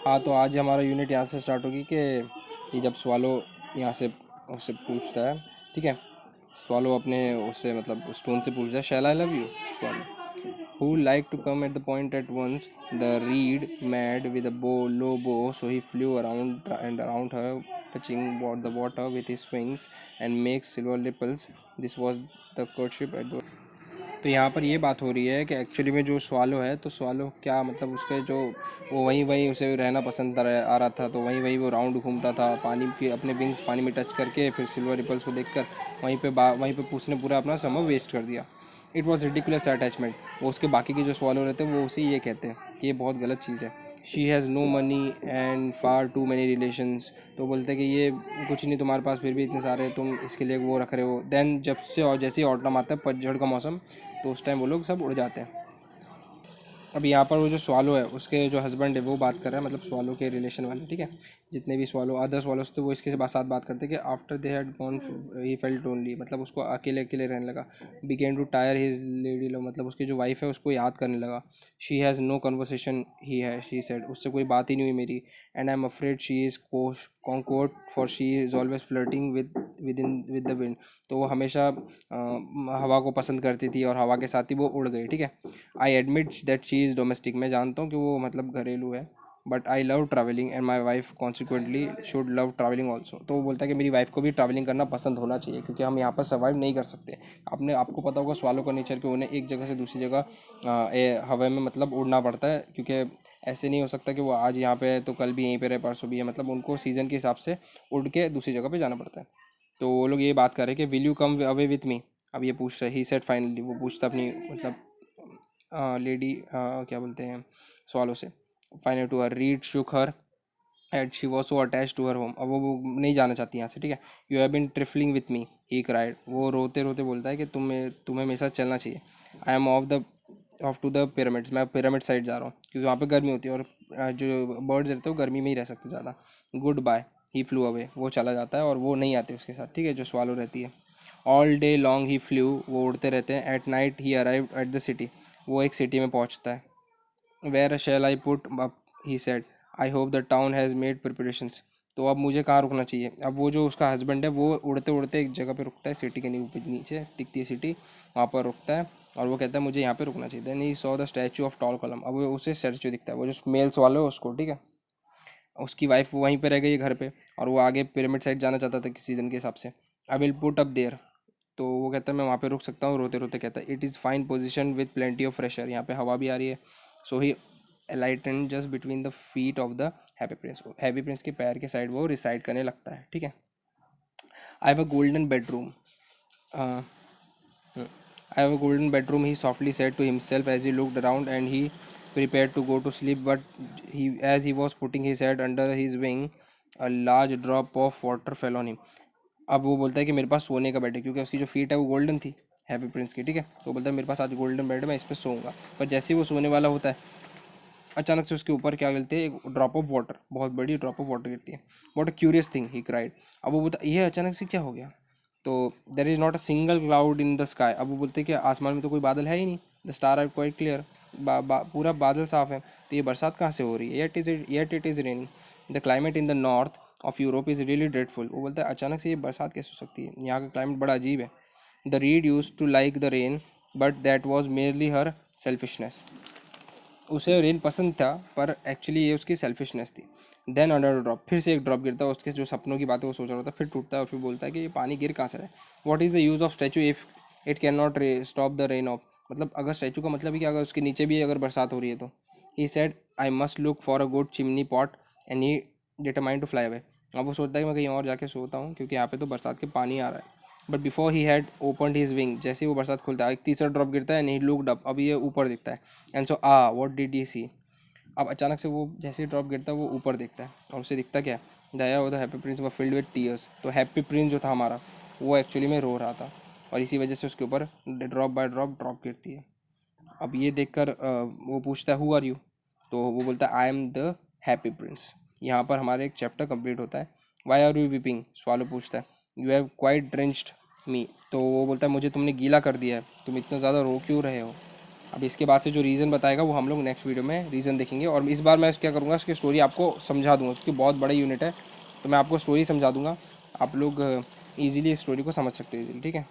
हाँ, तो आज हमारा यूनिट यहाँ से स्टार्ट होगी कि जब स्वालो यहाँ से उससे पूछता है, ठीक है। स्वालो अपने उससे मतलब स्टोन से पूछता है, shall I love you swallow, who like to come at the point at once. The reed, mad with a low bow, so he flew around and around her, touching the water with his wings and makes silver ripples. This was the courtship at the. तो यहाँ पर ये बात हो रही है कि actually में जो स्वालो है, तो स्वालो क्या मतलब उसके जो वो वहीं वहीं उसे रहना पसंद आ रहा था, तो वहीं वहीं वो राउंड घूमता था पानी के, अपने विंग्स पानी में टच करके फिर सिल्वर रिपल्स को देखकर वहीं पे उसने पूरा अपना समय वेस्ट कर दिया। It was ridiculous attachment. वो उसके बाकी के जो सवाल रहते हैं वो उसे ये कहते हैं कि ये बहुत गलत चीज़ है। She has no money and far too many relations. तो बोलते हैं कि ये कुछ नहीं तुम्हारे पास, फिर भी इतने सारे तुम इसके लिए वो रख रहे हो। देन जब से और जैसे ही ऑटम आता है, पतझड़ का मौसम, तो उस टाइम वो लोग सब उड़ जाते हैं। अब यहाँ पर वो जो स्वालो है उसके जो हस्बैंड है वो बात कर रहा है, मतलब स्वालो के रिलेशन वाले, ठीक है। जितने भी स्वालो अदर स्वालोस थे वो इसके साथ बात करते कि after they had gone he felt lonely, मतलब उसको अकेले अकेले रहने लगा। Began to tire his lady love, मतलब उसकी जो वाइफ है उसको याद करने लगा। शी हैज़ नो कन्वर्सेशन ही है, शी सेड, उससे कोई बात ही नहीं हुई मेरी। And I am afraid she is concord for she is always flirting with the wind. तो वो हमेशा हवा को पसंद करती थी और हवा के साथ ही वो उड़ गई, ठीक है। I admit that she is domestic, मैं जानता हूँ कि वो मतलब घरेलू है। But I love travelling and my wife consequently should love travelling also. तो वो बोलता है कि मेरी वाइफ को भी ट्रैवलिंग करना पसंद होना चाहिए, क्योंकि हम यहाँ पर सर्वाइव नहीं कर सकते। आपको पता होगा स्वालो का नेचर, कि उन्हें एक जगह से दूसरी जगह हवा में मतलब उड़ना पड़ता है, क्योंकि ऐसे नहीं हो सकता कि वो आज यहाँ पे है तो कल भी यहीं पे रहे, परसों भी है, मतलब उनको सीज़न के हिसाब से उड़ के दूसरी जगह पे जाना पड़ता है। तो वो लोग ये बात कर रहे हैं कि will you come away with me. अब ये पूछ रहे, ही सेड फाइनली, वो पूछता अपनी मतलब लेडी क्या बोलते हैं सवालों से। Final to her reed shook her and she was so attached to her home. अब वो नहीं जाना चाहती यहाँ से, ठीक है। You have been trifling with me, he cried. वो रोते रोते बोलता है कि तुम्हें मेरे साथ चलना चाहिए। I am off to the pyramids, मैं पिरामिड साइड जा रहा हूँ, क्योंकि वहाँ पे गर्मी होती है और जो बर्ड्स रहते हैं वो गर्मी में ही रह सकते ज़्यादा। गुड बाय, ही फ्लू अवे, वो चला जाता है और वो नहीं आते उसके साथ, ठीक है, जो स्वालो रहती है। All day long he flew, वो उड़ते रहते हैं। At night he arrived at the city, वो एक सिटी में पहुंचता है। Where shall I put up, he said, I hope the town has made preparations. तो अब मुझे कहाँ रुकना चाहिए। अब वो जो उसका हस्बैंड है वो उड़ते उड़ते एक जगह पे रुकता है, सिटी के नीचे दिखती है सिटी, वहाँ पर रुकता है और वो कहता है मुझे यहाँ पे रुकना चाहिए। Then he saw the statue of tall column. अब वो उसे स्टैचू दिखता है, वो जो मेल्स वाले है उसको, ठीक है। उसकी वाइफ वहीं पे रह गई है घर पे, और वो आगे पिरामिड साइड जाना चाहता था किसी सीजन के हिसाब से। I will put up there. तो वो कहता है मैं वहाँ पे रुक सकता हूँ, रोते रोते कहता है it is fine position with plenty of fresh air, यहाँ पे हवा भी आ रही है। So he lighten just between the feet of the happy Prince, Happy Prince के पैर के साइड वो रिसाइड करने लगता है, ठीक है। I have a golden bedroom, I have a golden bedroom, he softly said to himself as he looked around and he prepared to go to sleep. But as he was putting his head under his wing, a large drop of water fell on him. अब वो बोलता है कि मेरे पास सोने का bed है, क्योंकि उसकी जो फीट है वो गोल्डन थी हैप्पी प्रिंस की, ठीक है। तो बोलता है मेरे पास आज गोल्डन बेड है, मैं इस पर सोऊंगा। पर जैसे ही वो सोने वाला होता है, अचानक से उसके ऊपर क्या गिरती है, एक ड्रॉप ऑफ वाटर, बहुत बड़ी ड्रॉप ऑफ वाटर गिरती है। What a curious thing, he cried. अब वो बोलता ये अचानक से क्या हो गया। तो there is not a single cloud in the sky. अब वो बोलते हैं कि आसमान में तो कोई बादल है ही नहीं, the star are quite clear, पूरा बादल साफ है, तो ये बरसात कहाँ से हो रही है। Yet it is raining, the climate in the north of Europe is really dreadful. वो बोलता है अचानक से ये बरसात कैसे हो सकती है, यहाँ का क्लाइमेट बड़ा अजीब है। The reed used to like the rain, but that was merely her selfishness. उसे रेन पसंद था, पर एक्चुअली ये उसकी सेल्फिशनेस थी। देन अंडर ड्रॉप, फिर से एक ड्रॉप गिरता है, उसके जो सपनों की बातें वो सोच रहा था, फिर टूटता है और फिर बोलता है कि ये पानी गिर कहाँ से रहा है। What is the use of statute if it can not stop the rain of. मतलब अगर स्टैचू का मतलब ही क्या, अगर उसके नीचे भी अगर बरसात हो रही है तो। He said I must look for a good chimney pot and he determined to fly away. अब वो सोचता है कि मैं कहीं और जाके सोता हूँ, क्योंकि यहाँ पे तो बरसात के पानी आ रहा है। But before he had opened his wing, जैसे ही वो बरसात खुलता है एक तीसरा ड्रॉप गिरता है एंड ही लुक्ड अप, अब ये ऊपर दिखता है। And so what did he see. अब अचानक से वो जैसे ही ड्रॉप गिरता है वो ऊपर दिखता है, और उसे दिखता क्या है, दया वो द हैप्पी प्रिंस व फील्ड विद टीयर्स। तो हैप्पी प्रिंस जो था हमारा, वो एक्चुअली में रो रहा था, और इसी वजह से उसके ऊपर ड्रॉप बाय ड्रॉप गिरती है। अब ये देखकर वो पूछता है हु आर यू। तो वो बोलता है I am the happy prince. यहाँ पर हमारा एक चैप्टर कंप्लीट होता है। Why are you weeping, swallow पूछता है। You have quite drenched me. तो वो बोलता है मुझे तुमने गीला कर दिया है, तुम इतना ज़्यादा रो क्यों रहे हो। अब इसके बाद से जो रीज़न बताएगा वो हम लोग नेक्स्ट वीडियो में रीज़न देखेंगे। और इस बार मैं क्या करूँगा, इसकी स्टोरी आपको समझा दूँगा क्योंकि बहुत बड़ा यूनिट है, तो मैं आपको स्टोरी समझा दूँगा, आप लोग ईज़िली इस स्टोरी को समझ सकते हैं ईज़िली, ठीक है।